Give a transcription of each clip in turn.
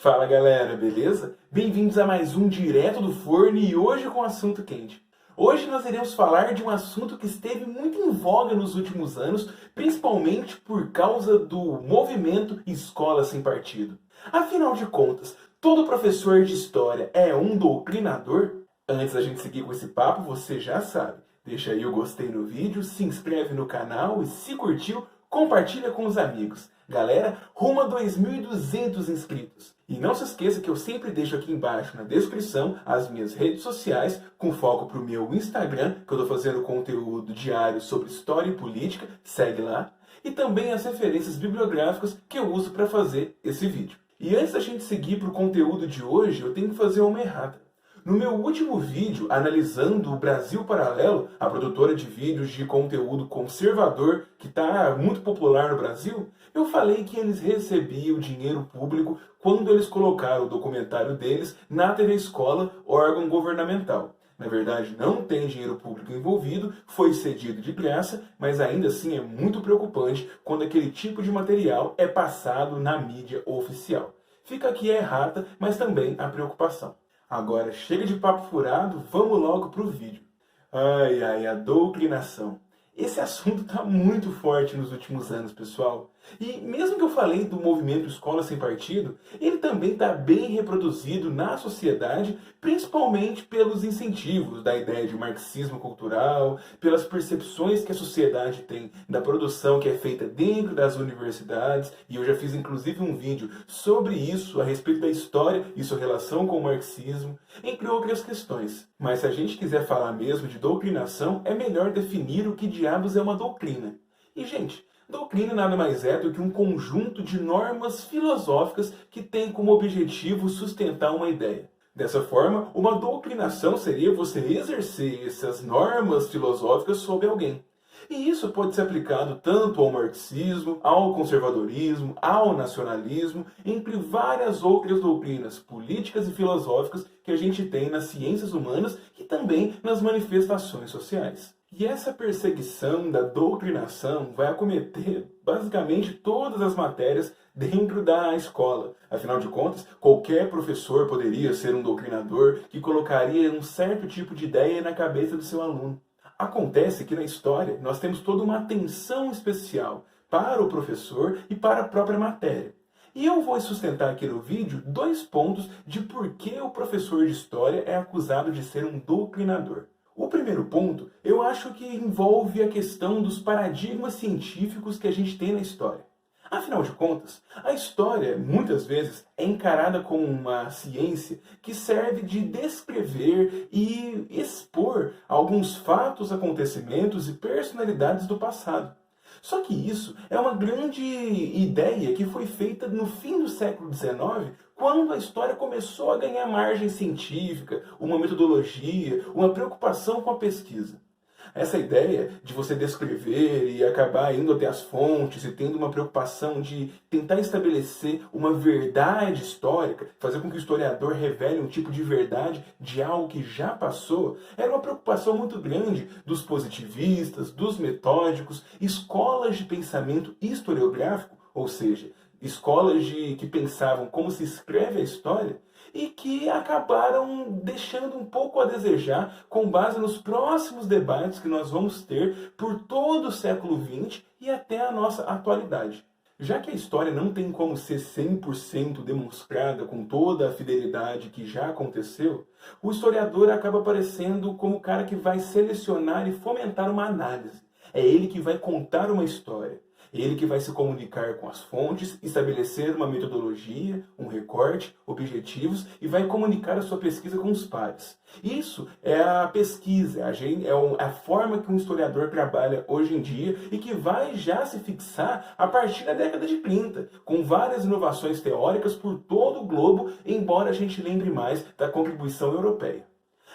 Fala galera, beleza? Bem-vindos a mais um Direto do Forno e hoje com assunto quente. Hoje nós iremos falar de um assunto que esteve muito em voga nos últimos anos, principalmente por causa do movimento Escola Sem Partido. Afinal de contas, todo professor de história é um doutrinador? Antes da gente seguir com esse papo, você já sabe. Deixa aí o gostei no vídeo, se inscreve no canal e se curtiu, compartilha com os amigos. Galera, rumo a 2.200 inscritos. E não se esqueça que eu sempre deixo aqui embaixo na descrição as minhas redes sociais, com foco para o meu Instagram, que eu estou fazendo conteúdo diário sobre história e política, segue lá. E também as referências bibliográficas que eu uso para fazer esse vídeo. E antes da gente seguir para o conteúdo de hoje, eu tenho que fazer uma errata. No meu último vídeo, analisando o Brasil Paralelo, a produtora de vídeos de conteúdo conservador que está muito popular no Brasil, eu falei que eles recebiam dinheiro público quando eles colocaram o documentário deles na TV Escola, órgão governamental. Na verdade, não tem dinheiro público envolvido, foi cedido de graça, mas ainda assim é muito preocupante quando aquele tipo de material é passado na mídia oficial. Fica aqui a errata, mas também a preocupação. Agora, chega de papo furado, vamos logo pro vídeo. Ai, ai, a doutrinação. Esse assunto está muito forte nos últimos anos, pessoal. E mesmo que eu falei do movimento Escola Sem Partido, ele também está bem reproduzido na sociedade, principalmente pelos incentivos da ideia de marxismo cultural, pelas percepções que a sociedade tem da produção que é feita dentro das universidades, e eu já fiz inclusive um vídeo sobre isso, a respeito da história e sua relação com o marxismo, entre outras questões. Mas se a gente quiser falar mesmo de doutrinação, é melhor definir o que diabos é uma doutrina. E, gente, doutrina nada mais é do que um conjunto de normas filosóficas que tem como objetivo sustentar uma ideia. Dessa forma, uma doutrinação seria você exercer essas normas filosóficas sobre alguém. E isso pode ser aplicado tanto ao marxismo, ao conservadorismo, ao nacionalismo, entre várias outras doutrinas políticas e filosóficas que a gente tem nas ciências humanas e também nas manifestações sociais. E essa perseguição da doutrinação vai acometer basicamente todas as matérias dentro da escola. Afinal de contas, qualquer professor poderia ser um doutrinador que colocaria um certo tipo de ideia na cabeça do seu aluno. Acontece que na história nós temos toda uma atenção especial para o professor e para a própria matéria. E eu vou sustentar aqui no vídeo 2 pontos de por que o professor de história é acusado de ser um doutrinador. O primeiro ponto, eu acho que envolve a questão dos paradigmas científicos que a gente tem na história. Afinal de contas, a história, muitas vezes, é encarada como uma ciência que serve de descrever e expor alguns fatos, acontecimentos e personalidades do passado. Só que isso é uma grande ideia que foi feita no fim do século XIX, quando a história começou a ganhar margem científica, uma metodologia, uma preocupação com a pesquisa. Essa ideia de você descrever e acabar indo até as fontes e tendo uma preocupação de tentar estabelecer uma verdade histórica, fazer com que o historiador revele um tipo de verdade de algo que já passou, era uma preocupação muito grande dos positivistas, dos metódicos, escolas de pensamento historiográfico, ou seja, escolas que pensavam como se escreve a história, e que acabaram deixando um pouco a desejar com base nos próximos debates que nós vamos ter por todo o século XX e até a nossa atualidade. Já que a história não tem como ser 100% demonstrada com toda a fidelidade que já aconteceu, o historiador acaba aparecendo como o cara que vai selecionar e fomentar uma análise. É ele que vai contar uma história. Ele que vai se comunicar com as fontes, estabelecer uma metodologia, um recorte, objetivos e vai comunicar a sua pesquisa com os pares. Isso é a pesquisa, é a forma que um historiador trabalha hoje em dia e que vai já se fixar a partir da década de 30, com várias inovações teóricas por todo o globo, embora a gente lembre mais da contribuição europeia.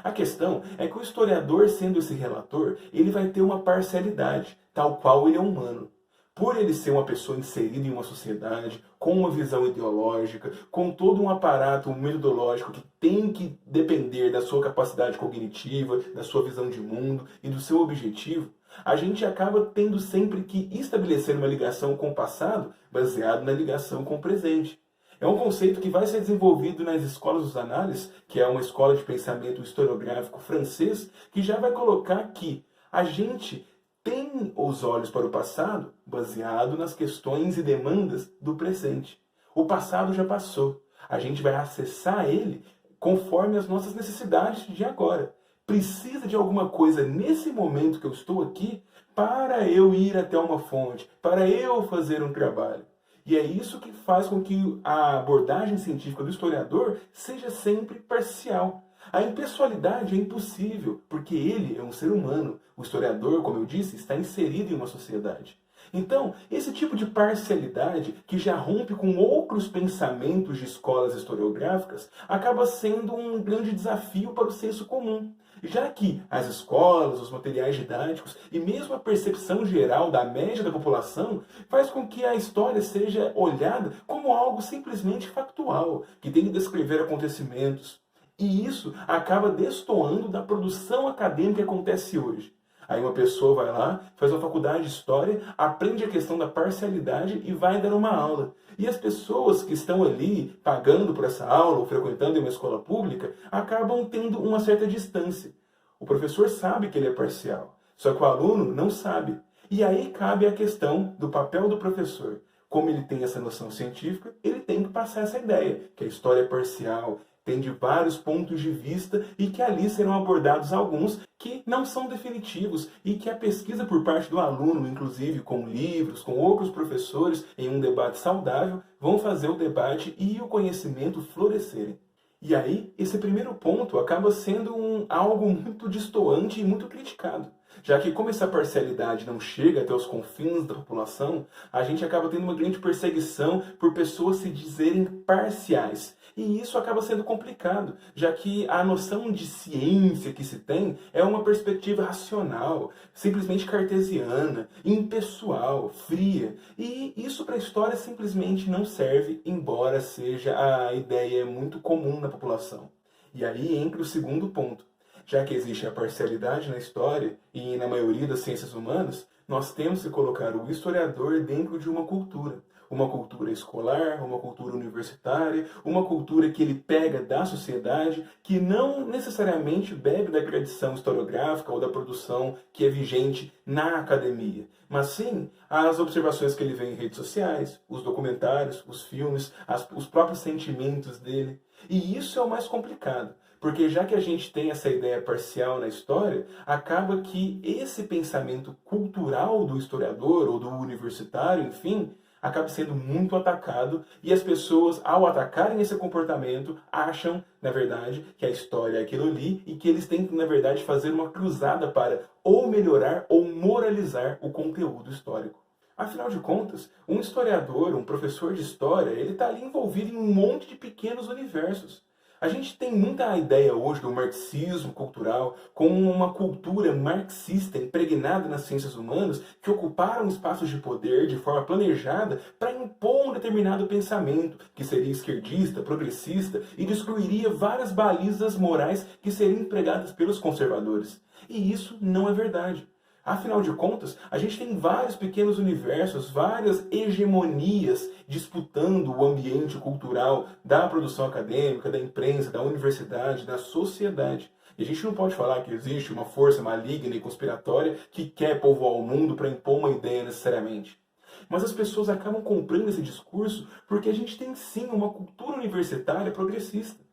A questão é que o historiador, sendo esse relator, ele vai ter uma parcialidade, tal qual ele é humano. Por ele ser uma pessoa inserida em uma sociedade, com uma visão ideológica, com todo um aparato metodológico que tem que depender da sua capacidade cognitiva, da sua visão de mundo e do seu objetivo, a gente acaba tendo sempre que estabelecer uma ligação com o passado baseado na ligação com o presente. É um conceito que vai ser desenvolvido nas escolas dos análises, que é uma escola de pensamento historiográfico francês, que já vai colocar que a gente tem os olhos para o passado baseado nas questões e demandas do presente. O passado já passou. A gente vai acessar ele conforme as nossas necessidades de agora. Precisa de alguma coisa nesse momento que eu estou aqui para eu ir até uma fonte, para eu fazer um trabalho. E é isso que faz com que a abordagem científica do historiador seja sempre parcial. A impessoalidade é impossível, porque ele é um ser humano. O historiador, como eu disse, está inserido em uma sociedade. Então, esse tipo de parcialidade, que já rompe com outros pensamentos de escolas historiográficas, acaba sendo um grande desafio para o senso comum. Já que as escolas, os materiais didáticos e mesmo a percepção geral da média da população faz com que a história seja olhada como algo simplesmente factual, que tem que descrever acontecimentos. E isso acaba destoando da produção acadêmica que acontece hoje. Aí uma pessoa vai lá, faz uma faculdade de História, aprende a questão da parcialidade e vai dar uma aula. E as pessoas que estão ali pagando por essa aula ou frequentando uma escola pública acabam tendo uma certa distância. O professor sabe que ele é parcial, só que o aluno não sabe. E aí cabe a questão do papel do professor. Como ele tem essa noção científica, ele tem que passar essa ideia, que a história é parcial, tem de vários pontos de vista e que ali serão abordados alguns que não são definitivos e que a pesquisa por parte do aluno, inclusive com livros, com outros professores, em um debate saudável, vão fazer o debate e o conhecimento florescerem. E aí, esse primeiro ponto acaba sendo algo muito destoante e muito criticado. Já que como essa parcialidade não chega até os confins da população, a gente acaba tendo uma grande perseguição por pessoas se dizerem parciais. E isso acaba sendo complicado, já que a noção de ciência que se tem é uma perspectiva racional, simplesmente cartesiana, impessoal, fria. E isso para a história simplesmente não serve, embora seja a ideia muito comum na população. E aí entra o segundo ponto. Já que existe a parcialidade na história e na maioria das ciências humanas, nós temos que colocar o historiador dentro de uma cultura. Uma cultura escolar, uma cultura universitária, uma cultura que ele pega da sociedade, que não necessariamente bebe da tradição historiográfica ou da produção que é vigente na academia, mas sim as observações que ele vê em redes sociais, os documentários, os filmes, os próprios sentimentos dele. E isso é o mais complicado. Porque já que a gente tem essa ideia parcial na história, acaba que esse pensamento cultural do historiador ou do universitário, enfim, acaba sendo muito atacado e as pessoas, ao atacarem esse comportamento, acham, na verdade, que a história é aquilo ali e que eles têm que, na verdade, fazer uma cruzada para ou melhorar ou moralizar o conteúdo histórico. Afinal de contas, um historiador, um professor de história, ele está ali envolvido em um monte de pequenos universos. A gente tem muita ideia hoje do marxismo cultural como uma cultura marxista impregnada nas ciências humanas que ocuparam espaços de poder de forma planejada para impor um determinado pensamento que seria esquerdista, progressista e destruiria várias balizas morais que seriam empregadas pelos conservadores. E isso não é verdade. Afinal de contas, a gente tem vários pequenos universos, várias hegemonias disputando o ambiente cultural da produção acadêmica, da imprensa, da universidade, da sociedade. E a gente não pode falar que existe uma força maligna e conspiratória que quer povoar o mundo para impor uma ideia necessariamente. Mas as pessoas acabam comprando esse discurso porque a gente tem sim uma cultura universitária progressista.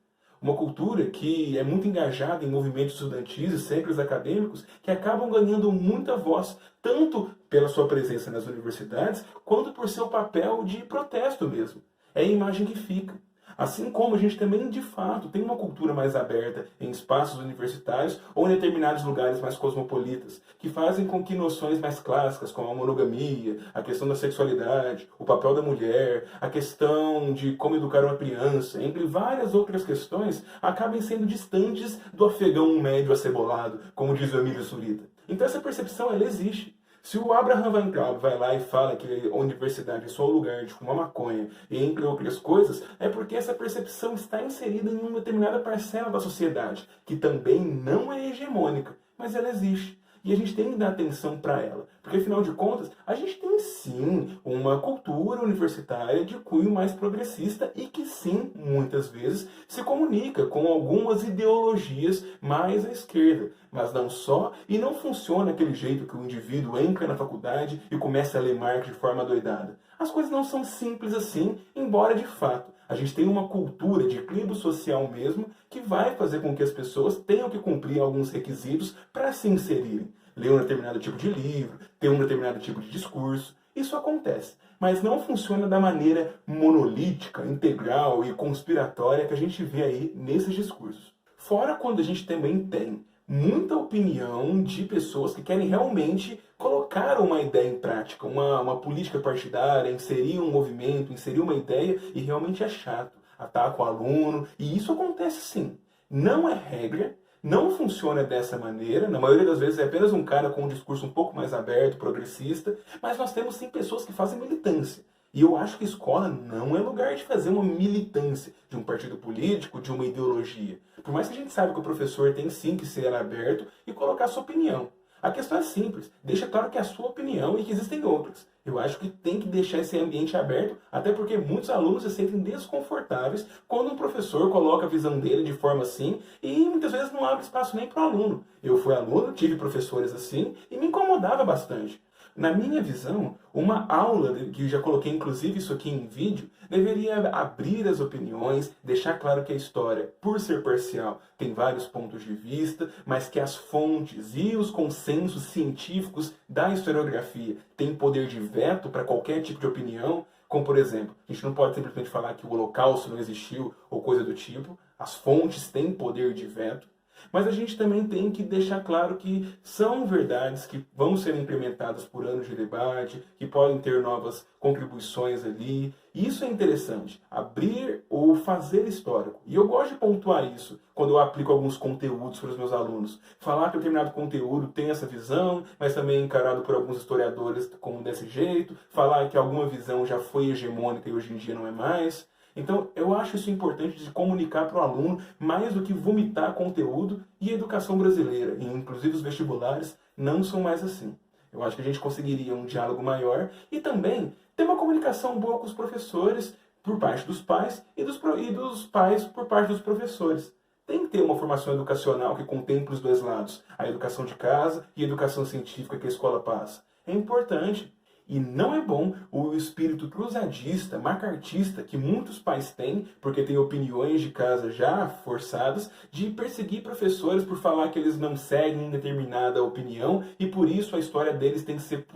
Uma cultura que é muito engajada em movimentos estudantis e séculos acadêmicos que acabam ganhando muita voz, tanto pela sua presença nas universidades, quanto por seu papel de protesto mesmo. É a imagem que fica. Assim como a gente também, de fato, tem uma cultura mais aberta em espaços universitários ou em determinados lugares mais cosmopolitas, que fazem com que noções mais clássicas, como a monogamia, a questão da sexualidade, o papel da mulher, a questão de como educar uma criança, entre várias outras questões, acabem sendo distantes do afegão médio acebolado, como diz o Emílio Surita. Então essa percepção, ela existe. Se o Abraham Weintraub vai lá e fala que a universidade é só o lugar de fumar maconha, e entre outras coisas, é porque essa percepção está inserida em uma determinada parcela da sociedade, que também não é hegemônica, mas ela existe. e a gente tem que dar atenção para ela. Porque, afinal de contas, a gente tem sim uma cultura universitária de cunho mais progressista e que sim, muitas vezes, se comunica com algumas ideologias mais à esquerda. Mas não só, e não funciona aquele jeito que o indivíduo entra na faculdade e começa a ler Marx de forma adoidada. As coisas não são simples assim, embora de fato a gente tenha uma cultura de equilíbrio social mesmo que vai fazer com que as pessoas tenham que cumprir alguns requisitos para se inserirem. Ler um determinado tipo de livro, ter um determinado tipo de discurso. Isso acontece, mas não funciona da maneira monolítica, integral e conspiratória que a gente vê aí nesses discursos. Fora quando a gente também tem muita opinião de pessoas que querem realmente colocar uma ideia em prática, uma política partidária, inserir um movimento, inserir uma ideia, e realmente é chato. Ataca o aluno, e isso acontece sim. Não é regra, não funciona dessa maneira, na maioria das vezes é apenas um cara com um discurso um pouco mais aberto, progressista, mas nós temos sim pessoas que fazem militância. E eu acho que escola não é lugar de fazer uma militância de um partido político, de uma ideologia. Por mais que a gente saiba que o professor tem sim que ser aberto e colocar sua opinião. A questão é simples, deixa claro que é a sua opinião e que existem outras. Eu acho que tem que deixar esse ambiente aberto, até porque muitos alunos se sentem desconfortáveis quando um professor coloca a visão dele de forma assim e muitas vezes não abre espaço nem para o aluno. Eu fui aluno, tive professores assim e me incomodava bastante. Na minha visão, uma aula, que eu já coloquei inclusive isso aqui em vídeo, deveria abrir as opiniões, deixar claro que a história, por ser parcial, tem vários pontos de vista, mas que as fontes e os consensos científicos da historiografia têm poder de veto para qualquer tipo de opinião, como por exemplo, a gente não pode simplesmente falar que o Holocausto não existiu ou coisa do tipo, as fontes têm poder de veto. Mas a gente também tem que deixar claro que são verdades que vão ser implementadas por anos de debate, que podem ter novas contribuições ali. E isso é interessante, abrir ou fazer histórico. E eu gosto de pontuar isso quando eu aplico alguns conteúdos para os meus alunos. Falar que determinado conteúdo tem essa visão, mas também é encarado por alguns historiadores como desse jeito. Falar que alguma visão já foi hegemônica e hoje em dia não é mais. Então, eu acho isso importante de comunicar para o aluno mais do que vomitar conteúdo, e a educação brasileira, e inclusive os vestibulares, não são mais assim. Eu acho que a gente conseguiria um diálogo maior e também ter uma comunicação boa com os professores por parte dos pais e dos pais por parte dos professores. Tem que ter uma formação educacional que contemple os dois lados, a educação de casa e a educação científica que a escola passa. É importante. E não é bom o espírito cruzadista, macartista, que muitos pais têm, porque têm opiniões de casa já forçadas, de perseguir professores por falar que eles não seguem determinada opinião e por isso a história deles tem que ser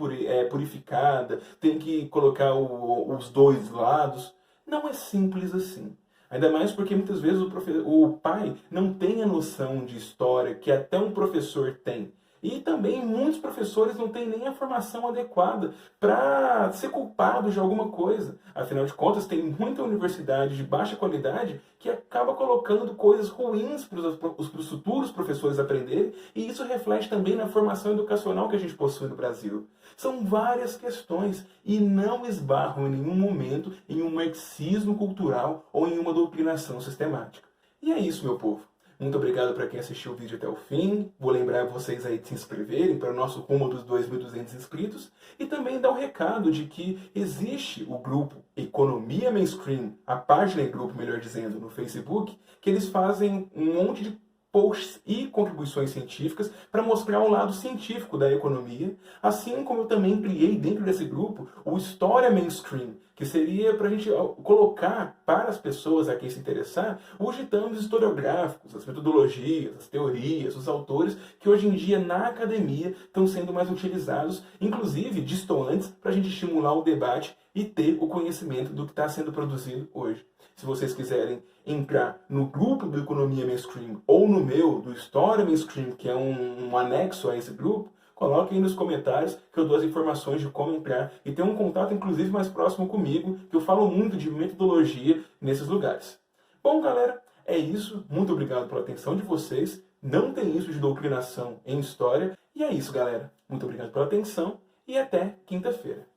purificada, tem que colocar os dois lados. Não é simples assim. Ainda mais porque muitas vezes o pai não tem a noção de história que até um professor tem. E também muitos professores não têm nem a formação adequada para ser culpado de alguma coisa. Afinal de contas, tem muita universidade de baixa qualidade que acaba colocando coisas ruins para os futuros professores aprenderem, e isso reflete também na formação educacional que a gente possui no Brasil. São várias questões e não esbarram em nenhum momento em um marxismo cultural ou em uma doutrinação sistemática. E é isso, meu povo. Muito obrigado para quem assistiu o vídeo até o fim. Vou lembrar vocês aí de se inscreverem para o nosso rumo dos 2.200 inscritos. E também dar um recado de que existe o grupo Economia Mainstream, a página e grupo, melhor dizendo, no Facebook, que eles fazem um monte de posts e contribuições científicas para mostrar o lado científico da economia, assim como eu também criei dentro desse grupo o História Mainstream, que seria para a gente colocar para as pessoas a quem se interessar os ditames historiográficos, as metodologias, as teorias, os autores que hoje em dia na academia estão sendo mais utilizados, inclusive distantes, para a gente estimular o debate e ter o conhecimento do que está sendo produzido hoje. Se vocês quiserem entrar no grupo do Economia Mainstream ou no meu, do História Mainstream, que é um anexo a esse grupo, coloquem aí nos comentários que eu dou as informações de como entrar e ter um contato inclusive mais próximo comigo, que eu falo muito de metodologia nesses lugares. Bom, galera, é isso. Muito obrigado pela atenção de vocês. Não tem isso de doutrinação em história. E é isso, galera. Muito obrigado pela atenção e até quinta-feira.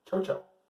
Tchau, tchau.